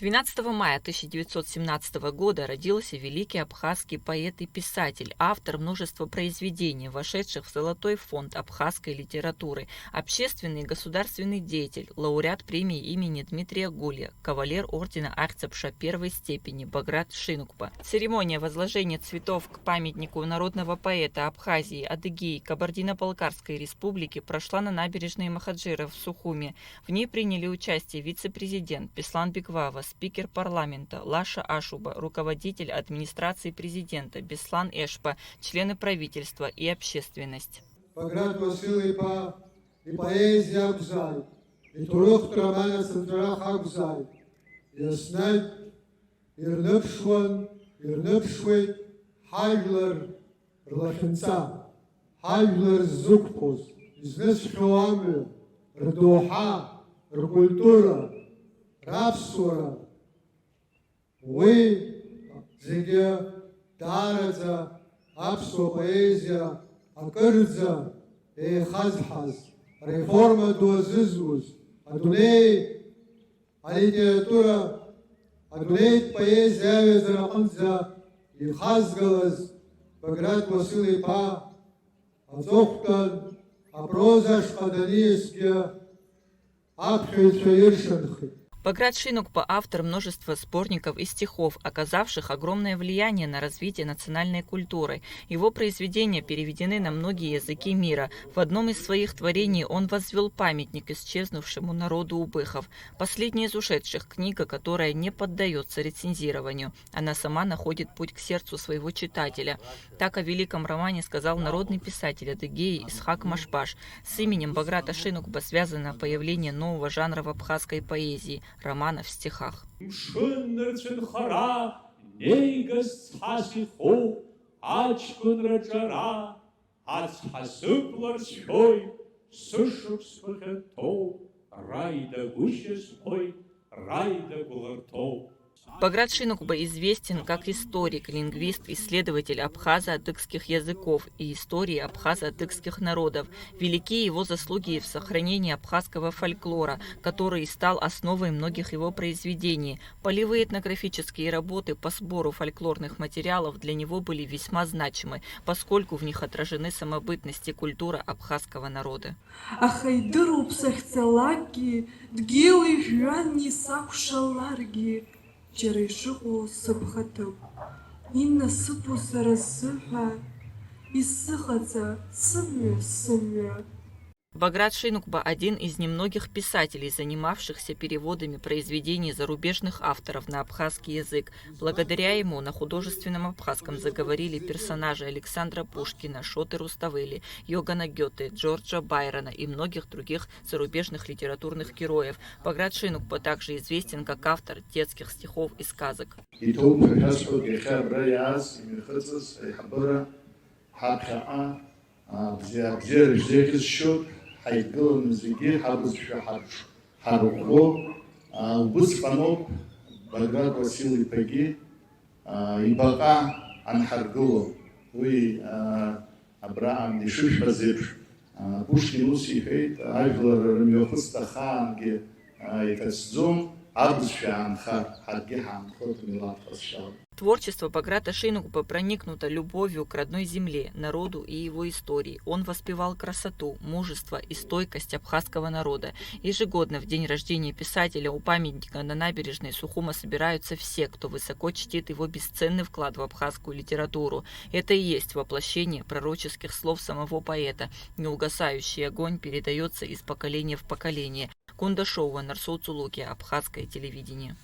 12 мая 1917 года родился великий абхазский поэт и писатель, автор множества произведений, вошедших в Золотой фонд абхазской литературы, общественный и государственный деятель, лауреат премии имени Дмитрия Гулья, кавалер ордена Арцепша первой степени Баграт Шинукба. Церемония возложения цветов к памятнику народного поэта Абхазии, Адыгеи, Кабардино-Балкарской республики прошла на набережной Махаджира в Сухуме. В ней приняли участие вице-президент Беслан Беквава, спикер парламента Лаша Ашуба, руководитель администрации президента Беслан Эшпа, члены правительства и общественность. Баграт Василипа и поэзия Абзай, и турух Романа Сантрах Абзай, и Аснай, Ирнепшван, Ирнепшвей, Хайглер, Рлахенца, Хайглер Зуктус, Изнес Шуамы, Рдуха, Ркультура, Рапсура, уи зеге дараца апсуа поэзия акырца хазхаз реформа дуазызус адуней алитература адуней поэзия везраханца и хазгалаз Баграт Василипа азохтан апрозаш каданийские апхельшаиршанхи. Баграт Шинукба – автор множества сборников и стихов, оказавших огромное влияние на развитие национальной культуры. Его произведения переведены на многие языки мира. В одном из своих творений он возвел памятник исчезнувшему народу убыхов. Последняя из ушедших – книга, которая не поддается рецензированию. Она сама находит путь к сердцу своего читателя. Так о великом романе сказал народный писатель Адыгеи Исхак Машбаш. С именем Баграта Шинукба связано появление нового жанра в абхазской поэзии – романа в стихах. Баграт Шинукба известен как историк, лингвист, исследователь абхазо-адыгских языков и истории абхазо-адыгских народов. Велики его заслуги в сохранении абхазского фольклора, который стал основой многих его произведений. Полевые этнографические работы по сбору фольклорных материалов для него были весьма значимы, поскольку в них отражены самобытность и культура абхазского народа. Черешуку сыпхатып, инна сыпу сарасыха, и сыхаца сымя. Баграт Шинукба – один из немногих писателей, занимавшихся переводами произведений зарубежных авторов на абхазский язык. Благодаря ему на художественном абхазском заговорили персонажи Александра Пушкина, Шоты Руставели, Йогана Гёте, Джорджа Байрона и многих других зарубежных литературных героев. Баграт Шинукба также известен как автор детских стихов и сказок. حيتقلن زيجي حابس في حرقو وبس فنوب بغداد وسيلي بيجي يبقى عن حرقو وي أبراهام يشوف بزير بوشكي نوسي هيت أجلر ميوخس تخان يتسزوم عبس في عن حرقي عن خط ميلاد خصشاو. Творчество Баграта Шинукба проникнуто любовью к родной земле, народу и его истории. Он воспевал красоту, мужество и стойкость абхазского народа. Ежегодно в день рождения писателя у памятника на набережной Сухума собираются все, кто высоко чтит его бесценный вклад в абхазскую литературу. Это и есть воплощение пророческих слов самого поэта. Неугасающий огонь передается из поколения в поколение. Кундашова, Нарсоу Цулуки, абхазское телевидение.